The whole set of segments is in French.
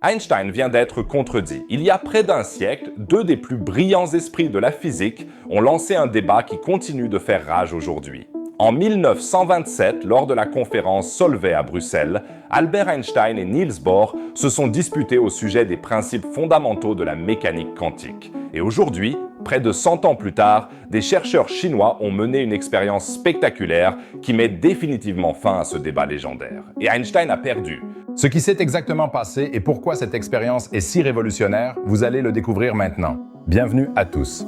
Einstein vient d'être contredit. Il y a près d'un siècle, deux des plus brillants esprits de la physique ont lancé un débat qui continue de faire rage aujourd'hui. En 1927, lors de la conférence Solvay à Bruxelles, Albert Einstein et Niels Bohr se sont disputés au sujet des principes fondamentaux de la mécanique quantique. Et aujourd'hui, près de 100 ans plus tard, des chercheurs chinois ont mené une expérience spectaculaire qui met définitivement fin à ce débat légendaire. Et Einstein a perdu. Ce qui s'est exactement passé et pourquoi cette expérience est si révolutionnaire, vous allez le découvrir maintenant. Bienvenue à tous.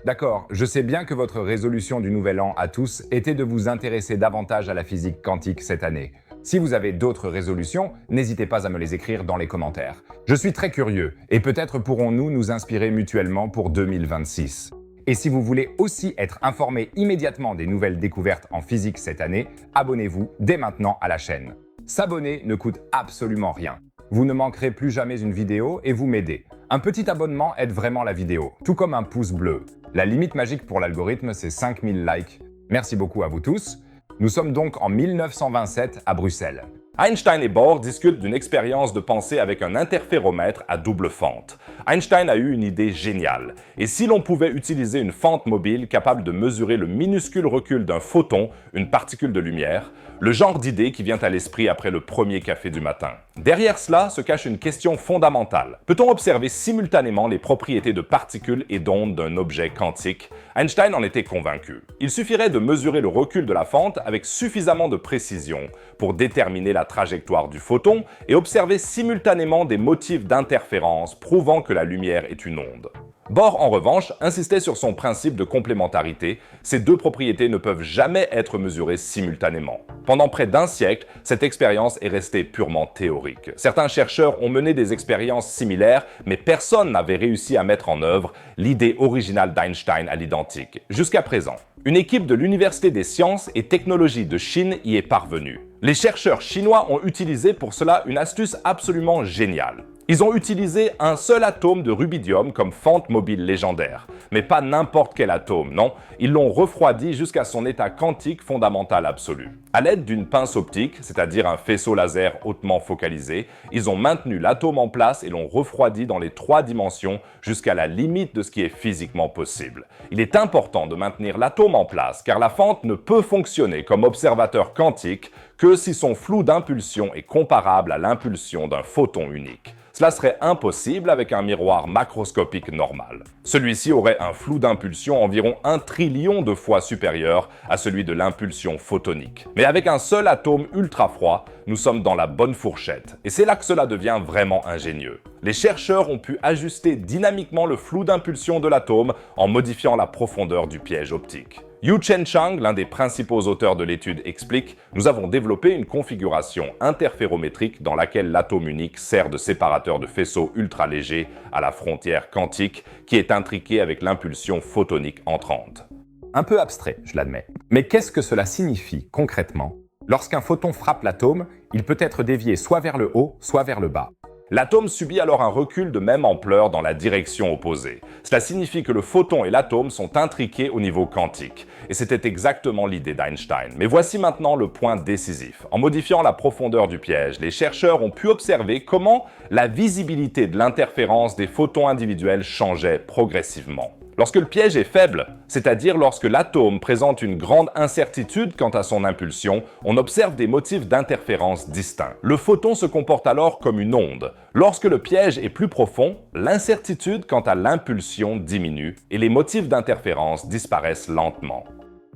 D'accord, je sais bien que votre résolution du Nouvel An à tous était de vous intéresser davantage à la physique quantique cette année. Si vous avez d'autres résolutions, n'hésitez pas à me les écrire dans les commentaires. Je suis très curieux et peut-être pourrons-nous nous inspirer mutuellement pour 2026. Et si vous voulez aussi être informé immédiatement des nouvelles découvertes en physique cette année, abonnez-vous dès maintenant à la chaîne. S'abonner ne coûte absolument rien. Vous ne manquerez plus jamais une vidéo et vous m'aidez. Un petit abonnement aide vraiment la vidéo, tout comme un pouce bleu. La limite magique pour l'algorithme, c'est 5000 likes. Merci beaucoup à vous tous. Nous sommes donc en 1927 à Bruxelles. Einstein et Bohr discutent d'une expérience de pensée avec un interféromètre à double fente. Einstein a eu une idée géniale. Et si l'on pouvait utiliser une fente mobile capable de mesurer le minuscule recul d'un photon, une particule de lumière, le genre d'idée qui vient à l'esprit après le premier café du matin. Derrière cela se cache une question fondamentale. Peut-on observer simultanément les propriétés de particules et d'ondes d'un objet quantique? Einstein en était convaincu. Il suffirait de mesurer le recul de la fente avec suffisamment de précision pour déterminer la trajectoire du photon et observer simultanément des motifs d'interférence prouvant que la lumière est une onde. Bohr, en revanche, insistait sur son principe de complémentarité. Ces deux propriétés ne peuvent jamais être mesurées simultanément. Pendant près d'un siècle, cette expérience est restée purement théorique. Certains chercheurs ont mené des expériences similaires, mais personne n'avait réussi à mettre en œuvre l'idée originale d'Einstein à l'identique, jusqu'à présent. Une équipe de l'Université des sciences et technologies de Chine y est parvenue. Les chercheurs chinois ont utilisé pour cela une astuce absolument géniale. Ils ont utilisé un seul atome de rubidium comme fente mobile légendaire. Mais pas n'importe quel atome, non. Ils l'ont refroidi jusqu'à son état quantique fondamental absolu. À l'aide d'une pince optique, c'est-à-dire un faisceau laser hautement focalisé, ils ont maintenu l'atome en place et l'ont refroidi dans les 3 dimensions jusqu'à la limite de ce qui est physiquement possible. Il est important de maintenir l'atome en place car la fente ne peut fonctionner comme observateur quantique que si son flou d'impulsion est comparable à l'impulsion d'un photon unique. Cela serait impossible avec un miroir macroscopique normal. Celui-ci aurait un flou d'impulsion environ 1 trillion de fois supérieur à celui de l'impulsion photonique. Mais avec un seul atome ultra froid, nous sommes dans la bonne fourchette. Et c'est là que cela devient vraiment ingénieux. Les chercheurs ont pu ajuster dynamiquement le flou d'impulsion de l'atome en modifiant la profondeur du piège optique. Yu-Chen Chang, l'un des principaux auteurs de l'étude, explique « Nous avons développé une configuration interférométrique dans laquelle l'atome unique sert de séparateur de faisceaux ultra légers à la frontière quantique qui est intriquée avec l'impulsion photonique entrante. » Un peu abstrait, je l'admets. Mais qu'est-ce que cela signifie concrètement? Lorsqu'un photon frappe l'atome, il peut être dévié soit vers le haut, soit vers le bas. L'atome subit alors un recul de même ampleur dans la direction opposée. Cela signifie que le photon et l'atome sont intriqués au niveau quantique. Et c'était exactement l'idée d'Einstein. Mais voici maintenant le point décisif. En modifiant la profondeur du piège, les chercheurs ont pu observer comment la visibilité de l'interférence des photons individuels changeait progressivement. Lorsque le piège est faible, c'est-à-dire lorsque l'atome présente une grande incertitude quant à son impulsion, on observe des motifs d'interférence distincts. Le photon se comporte alors comme une onde. Lorsque le piège est plus profond, l'incertitude quant à l'impulsion diminue et les motifs d'interférence disparaissent lentement.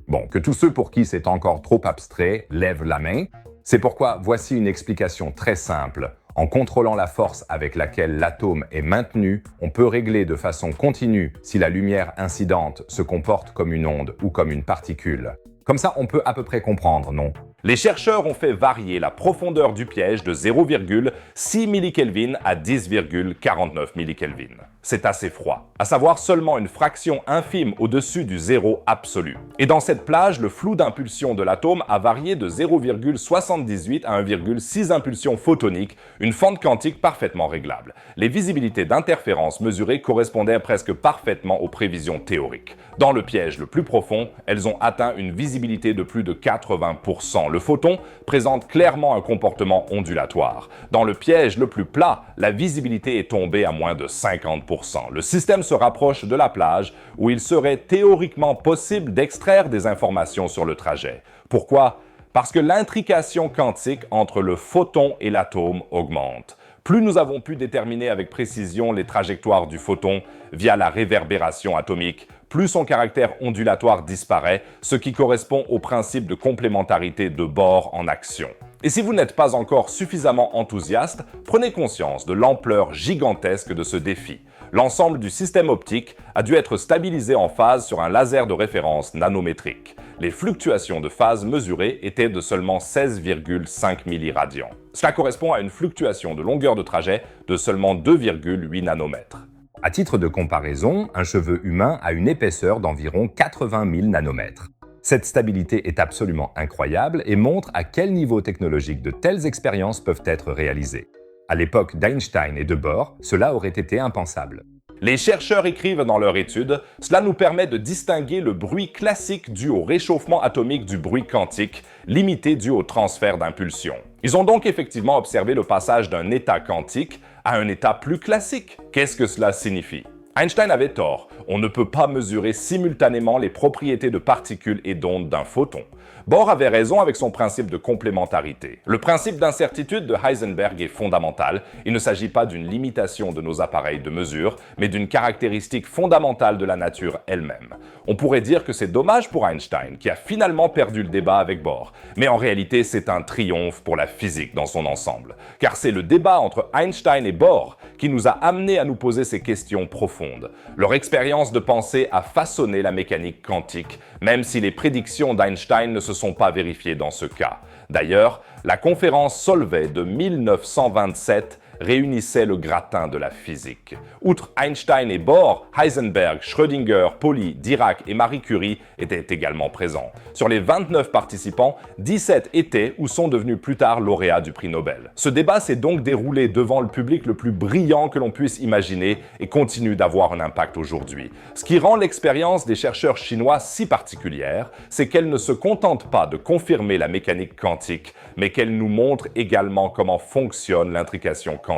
Bon, que tous ceux pour qui c'est encore trop abstrait lèvent la main. C'est pourquoi voici une explication très simple. En contrôlant la force avec laquelle l'atome est maintenu, on peut régler de façon continue si la lumière incidente se comporte comme une onde ou comme une particule. Comme ça, on peut à peu près comprendre, non? Les chercheurs ont fait varier la profondeur du piège de 0,6 millikelvin à 10,49 millikelvin. C'est assez froid, à savoir seulement une fraction infime au-dessus du zéro absolu. Et dans cette plage, le flou d'impulsion de l'atome a varié de 0,78 à 1,6 impulsions photoniques, une fente quantique parfaitement réglable. Les visibilités d'interférences mesurées correspondaient presque parfaitement aux prévisions théoriques. Dans le piège le plus profond, elles ont atteint une visibilité de plus de 80%. Le photon présente clairement un comportement ondulatoire. Dans le piège le plus plat, la visibilité est tombée à moins de 50%. Le système se rapproche de la plage où il serait théoriquement possible d'extraire des informations sur le trajet. Pourquoi? Parce que l'intrication quantique entre le photon et l'atome augmente. Plus nous avons pu déterminer avec précision les trajectoires du photon via la réverbération atomique, plus son caractère ondulatoire disparaît, ce qui correspond au principe de complémentarité de Bohr en action. Et si vous n'êtes pas encore suffisamment enthousiaste, prenez conscience de l'ampleur gigantesque de ce défi. L'ensemble du système optique a dû être stabilisé en phase sur un laser de référence nanométrique. Les fluctuations de phase mesurées étaient de seulement 16,5 milliradians. Cela correspond à une fluctuation de longueur de trajet de seulement 2,8 nanomètres. À titre de comparaison, un cheveu humain a une épaisseur d'environ 80 000 nanomètres. Cette stabilité est absolument incroyable et montre à quel niveau technologique de telles expériences peuvent être réalisées. À l'époque d'Einstein et de Bohr, cela aurait été impensable. Les chercheurs écrivent dans leur étude « Cela nous permet de distinguer le bruit classique dû au réchauffement atomique du bruit quantique, limité dû au transfert d'impulsion. » Ils ont donc effectivement observé le passage d'un état quantique à un état plus classique. Qu'est-ce que cela signifie? Einstein avait tort. On ne peut pas mesurer simultanément les propriétés de particules et d'ondes d'un photon. Bohr avait raison avec son principe de complémentarité. Le principe d'incertitude de Heisenberg est fondamental. Il ne s'agit pas d'une limitation de nos appareils de mesure, mais d'une caractéristique fondamentale de la nature elle-même. On pourrait dire que c'est dommage pour Einstein, qui a finalement perdu le débat avec Bohr. Mais en réalité, c'est un triomphe pour la physique dans son ensemble. Car c'est le débat entre Einstein et Bohr qui nous a amenés à nous poser ces questions profondes. Leur expérience de pensée a façonné la mécanique quantique, même si les prédictions d'Einstein ne se sont pas vérifiées dans ce cas. D'ailleurs, la conférence Solvay de 1927 réunissait le gratin de la physique. Outre Einstein et Bohr, Heisenberg, Schrödinger, Pauli, Dirac et Marie Curie étaient également présents. Sur les 29 participants, 17 étaient ou sont devenus plus tard lauréats du prix Nobel. Ce débat s'est donc déroulé devant le public le plus brillant que l'on puisse imaginer et continue d'avoir un impact aujourd'hui. Ce qui rend l'expérience des chercheurs chinois si particulière, c'est qu'elle ne se contente pas de confirmer la mécanique quantique, mais qu'elle nous montre également comment fonctionne l'intrication quantique.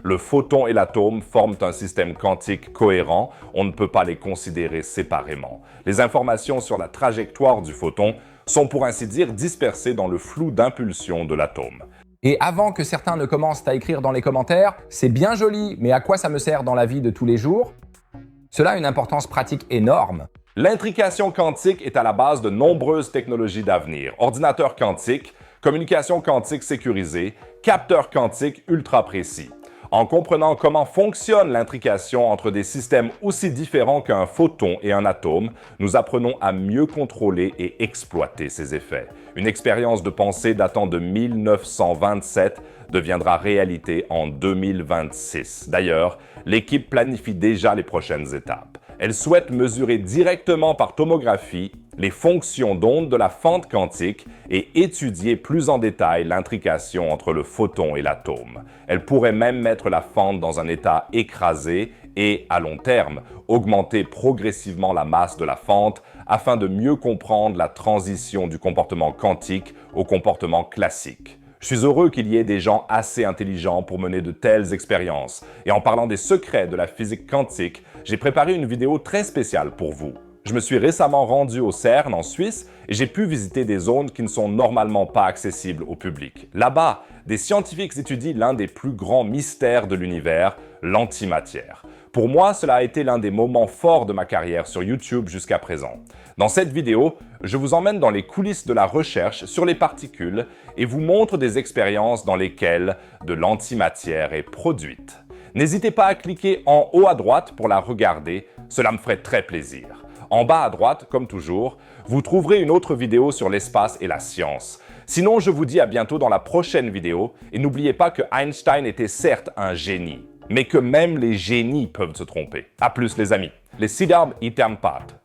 Le photon et l'atome forment un système quantique cohérent, on ne peut pas les considérer séparément. Les informations sur la trajectoire du photon sont pour ainsi dire dispersées dans le flou d'impulsion de l'atome. Et avant que certains ne commencent à écrire dans les commentaires « c'est bien joli, mais à quoi ça me sert dans la vie de tous les jours ?» Cela a une importance pratique énorme. L'intrication quantique est à la base de nombreuses technologies d'avenir. Ordinateurs quantiques, communication quantique sécurisée, capteurs quantiques ultra précis. En comprenant comment fonctionne l'intrication entre des systèmes aussi différents qu'un photon et un atome, nous apprenons à mieux contrôler et exploiter ces effets. Une expérience de pensée datant de 1927 deviendra réalité en 2026. D'ailleurs, l'équipe planifie déjà les prochaines étapes. Elle souhaite mesurer directement par tomographie les fonctions d'onde de la fente quantique et étudier plus en détail l'intrication entre le photon et l'atome. Elle pourrait même mettre la fente dans un état écrasé et, à long terme, augmenter progressivement la masse de la fente afin de mieux comprendre la transition du comportement quantique au comportement classique. Je suis heureux qu'il y ait des gens assez intelligents pour mener de telles expériences. Et en parlant des secrets de la physique quantique, j'ai préparé une vidéo très spéciale pour vous. Je me suis récemment rendu au CERN en Suisse et j'ai pu visiter des zones qui ne sont normalement pas accessibles au public. Là-bas, des scientifiques étudient l'un des plus grands mystères de l'univers, l'antimatière. Pour moi, cela a été l'un des moments forts de ma carrière sur YouTube jusqu'à présent. Dans cette vidéo, je vous emmène dans les coulisses de la recherche sur les particules et vous montre des expériences dans lesquelles de l'antimatière est produite. N'hésitez pas à cliquer en haut à droite pour la regarder, cela me ferait très plaisir. En bas à droite, comme toujours, vous trouverez une autre vidéo sur l'espace et la science. Sinon, je vous dis à bientôt dans la prochaine vidéo, et n'oubliez pas que Einstein était certes un génie, mais que même les génies peuvent se tromper. A plus les amis, les Sidam itam pat.